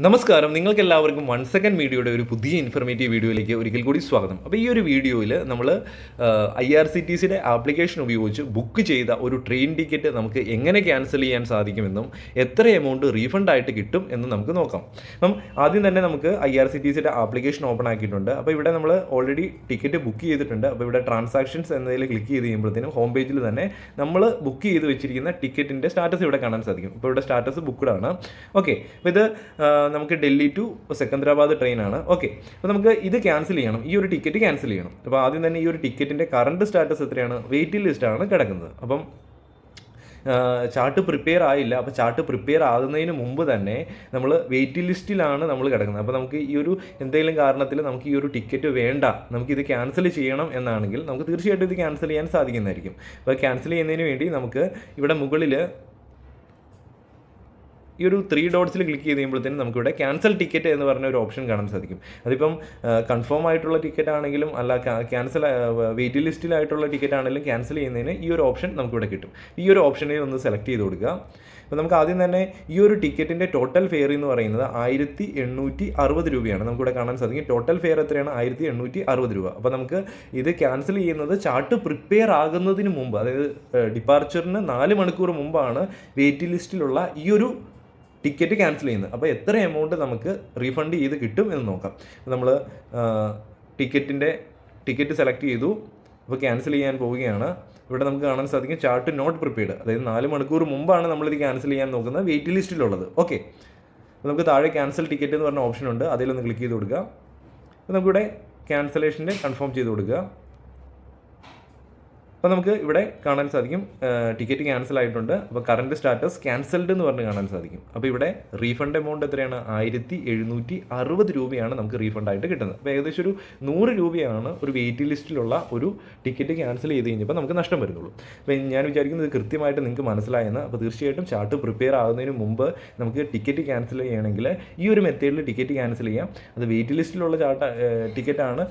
നമസ്കാരം, നിങ്ങൾക്ക് എല്ലാവർക്കും 1 സെക്കൻഡ് മീഡിയയുടെ ഒരു പുതിയ ഇൻഫർമേറ്റീവ് വീഡിയോയിലേക്ക് ഒരിക്കൽ കൂടി സ്വാഗതം. അപ്പോൾ ഈ ഒരു വീഡിയോയിൽ നമ്മൾ IRCTCയുടെ ആപ്ലിക്കേഷൻ ഉപയോഗിച്ച് ബുക്ക് ചെയ്ത ഒരു ട്രെയിൻ ടിക്കറ്റ് നമുക്ക് എങ്ങനെ ക്യാൻസൽ ചെയ്യാൻ സാധിക്കുമെന്നും എത്ര എമൗണ്ട് റീഫണ്ട് ആയിട്ട് കിട്ടും എന്നും നമുക്ക് നോക്കാം. അപ്പം ആദ്യം തന്നെ നമുക്ക് IRCTCയുടെ ആപ്ലിക്കേഷൻ ഓപ്പൺ ആക്കിയിട്ടുണ്ട്. അപ്പോൾ ഇവിടെ നമ്മൾ ഓൾറെഡി ടിക്കറ്റ് ബുക്ക് ചെയ്തിട്ടുണ്ട്. അപ്പോൾ ഇവിടെ ട്രാൻസാക്ഷൻസ് എന്നതിൽ ക്ലിക്ക് ചെയ്ത് കഴിയുമ്പോഴത്തേനും ഹോം പേജിൽ തന്നെ നമ്മൾ ബുക്ക് ചെയ്ത് വെച്ചിരിക്കുന്ന ടിക്കറ്റിൻ്റെ സ്റ്റാറ്റസ് ഇവിടെ കാണാൻ സാധിക്കും. ഇപ്പോൾ ഇവിടെ സ്റ്റാറ്റസ് ബുക്ക്ഡ് ആണ്. ഓക്കെ, അപ്പോൾ ഇത് നമുക്ക് ഡൽഹി ടു സെക്കന്ദരാബാദ് ട്രെയിനാണ്. ഓക്കെ, അപ്പോൾ നമുക്ക് ഇത് ക്യാൻസൽ ചെയ്യണം, ഈ ഒരു ടിക്കറ്റ് ക്യാൻസൽ ചെയ്യണം. അപ്പോൾ ആദ്യം തന്നെ ഈ ഒരു ടിക്കറ്റിൻ്റെ കറണ്ട് സ്റ്റാറ്റസ് എത്രയാണ്? വെയിറ്റിംഗ് ലിസ്റ്റാണ് കിടക്കുന്നത്. അപ്പം ചാർട്ട് പ്രിപ്പയർ ആയില്ല. അപ്പോൾ ചാർട്ട് പ്രിപ്പയർ ആകുന്നതിന് മുമ്പ് തന്നെ നമ്മൾ വെയിറ്റിംഗ് ലിസ്റ്റിലാണ് നമ്മൾ കിടക്കുന്നത്. അപ്പോൾ നമുക്ക് ഈ ഒരു എന്തെങ്കിലും കാരണത്തിൽ നമുക്ക് ഈ ഒരു ടിക്കറ്റ് വേണ്ട, നമുക്കിത് ക്യാൻസൽ ചെയ്യണം എന്നാണെങ്കിൽ നമുക്ക് തീർച്ചയായിട്ടും ഇത് ക്യാൻസൽ ചെയ്യാൻ സാധിക്കുന്നതായിരിക്കും. അപ്പോൾ ക്യാൻസൽ ചെയ്യുന്നതിന് വേണ്ടി നമുക്ക് ഇവിടെ മുകളിൽ ഈ ഒരു 3 ഡോട്ട്സിൽ ക്ലിക്ക് ചെയ്ത് കഴിയുമ്പോഴത്തേനും നമുക്കിവിടെ ക്യാൻസൽ ടിക്കറ്റ് എന്ന് പറഞ്ഞ ഒരു ഓപ്ഷൻ കാണാൻ സാധിക്കും. അതിപ്പം കൺഫേം ആയിട്ടുള്ള ടിക്കറ്റ് ആണെങ്കിലും അല്ല ക്യാൻസൽ വെയിറ്റിംഗ് ലിസ്റ്റിലായിട്ടുള്ള ടിക്കറ്റ് ആണെങ്കിലും ക്യാൻസൽ ചെയ്യുന്നതിന് ഈ ഒരു ഓപ്ഷൻ നമുക്കിവിടെ കിട്ടും. ഈ ഒരു ഓപ്ഷനിൽ ഒന്ന് സെലക്ട് ചെയ്ത് കൊടുക്കുക. അപ്പോൾ നമുക്ക് ആദ്യം തന്നെ ഈ ഒരു ടിക്കറ്റിൻ്റെ ടോട്ടൽ ഫെയർ എന്ന് പറയുന്നത് 1860 രൂപയാണ്. നമുക്കിവിടെ കാണാൻ സാധിക്കും. ടോട്ടൽ ഫെയർ എത്രയാണ്? 1860 രൂപ. അപ്പോൾ നമുക്ക് ഇത് ക്യാൻസൽ ചെയ്യുന്നത് ചാർട്ട് പ്രിപ്പയർ ആകുന്നതിന് മുമ്പ്, അതായത് ഡിപ്പാർച്ചറിന് 4 മണിക്കൂർ മുമ്പാണ് വെയിറ്റിംഗ് ലിസ്റ്റിലുള്ള ഈ ഒരു ടിക്കറ്റ് ക്യാൻസൽ ചെയ്യുന്നത്. അപ്പോൾ എത്ര എമൗണ്ട് നമുക്ക് റീഫണ്ട് ചെയ്ത് കിട്ടും എന്ന് നോക്കാം. നമ്മൾ ടിക്കറ്റ് സെലക്ട് ചെയ്തു. അപ്പോൾ ക്യാൻസൽ ചെയ്യാൻ പോവുകയാണ്. ഇവിടെ നമുക്ക് കാണാൻ സാധിക്കും ചാർട്ട് നോട്ട് പ്രിപ്പയർഡ്, അതായത് 4 മണിക്കൂർ മുമ്പാണ് നമ്മളിത് ക്യാൻസൽ ചെയ്യാൻ നോക്കുന്നത് വെയിറ്റിംഗ് ലിസ്റ്റിലുള്ളത്. ഓക്കെ, അപ്പോൾ നമുക്ക് താഴെ ക്യാൻസൽ ടിക്കറ്റ് എന്ന് പറഞ്ഞ ഓപ്ഷൻ ഉണ്ട്, അതിലൊന്ന് ക്ലിക്ക് ചെയ്ത് കൊടുക്കുക. അപ്പോൾ നമുക്കിവിടെ ക്യാൻസലേഷൻ്റെ കൺഫേം ചെയ്ത് കൊടുക്കുക. അപ്പോൾ നമുക്ക് ഇവിടെ കാണാൻ സാധിക്കും ടിക്കറ്റ് ക്യാൻസൽ ആയിട്ടുണ്ട്. അപ്പോൾ കറണ്ട് സ്റ്റാറ്റസ് ക്യാൻസൽഡ് എന്ന് പറഞ്ഞ് കാണാൻ സാധിക്കും. അപ്പോൾ ഇവിടെ റീഫണ്ട് എമൗണ്ട് എത്രയാണ്? 1760 രൂപയാണ് നമുക്ക് റീഫണ്ട് ആയിട്ട് കിട്ടുന്നത്. അപ്പോൾ ഏകദേശം ഒരു 100 രൂപയാണ് ഒരു വെയിറ്റിംഗ് ലിസ്റ്റിലുള്ള ഒരു ടിക്കറ്റ് ക്യാൻസൽ ചെയ്ത് കഴിഞ്ഞപ്പോൾ നമുക്ക് നഷ്ടം വരുന്നുള്ളൂ. അപ്പോൾ ഞാൻ വിചാരിക്കുന്നത് ഇത് കൃത്യമായിട്ട് നിങ്ങൾക്ക് മനസ്സിലായെന്ന്. അപ്പോൾ തീർച്ചയായിട്ടും ചാർട്ട് പ്രിപ്പയർ ആകുന്നതിന് മുമ്പ് നമുക്ക് ടിക്കറ്റ് ക്യാൻസൽ ചെയ്യണമെങ്കിൽ ഈ ഒരു മെത്തേഡിൽ ടിക്കറ്റ് ക്യാൻസൽ ചെയ്യാം. അത് വെയിറ്റിംഗ് ലിസ്റ്റിലുള്ള ടിക്കറ്റാണ്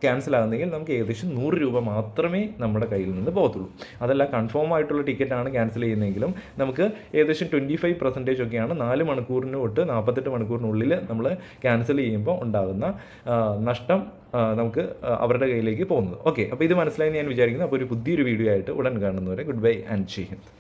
ക്യാൻസൽ ആകുന്നതെങ്കിൽ നമുക്ക് ഏകദേശം 100 രൂപ മാത്രമേ നമ്മുടെ കയ്യിൽ നിന്ന് പോകത്തുള്ളൂ. അതല്ല കൺഫേം ആയിട്ടുള്ള ടിക്കറ്റാണ് ക്യാൻസൽ ചെയ്യുന്നതെങ്കിലും നമുക്ക് ഏകദേശം 25% ഒക്കെയാണ് 4 മണിക്കൂറിന് തൊട്ട് 48 മണിക്കൂറിനുള്ളിൽ നമ്മൾ ക്യാൻസൽ ചെയ്യുമ്പോൾ ഉണ്ടാകുന്ന നഷ്ടം നമുക്ക് അവരുടെ കയ്യിലേക്ക് പോകുന്നത്. ഓക്കെ, അപ്പോൾ ഇത് മനസ്സിലായി ഞാൻ വിചാരിക്കുന്നു. അപ്പോൾ ഒരു പുതിയൊരു വീഡിയോ ആയിട്ട് ഉടൻ കാണുന്നവരെ good bye and Jai Hind.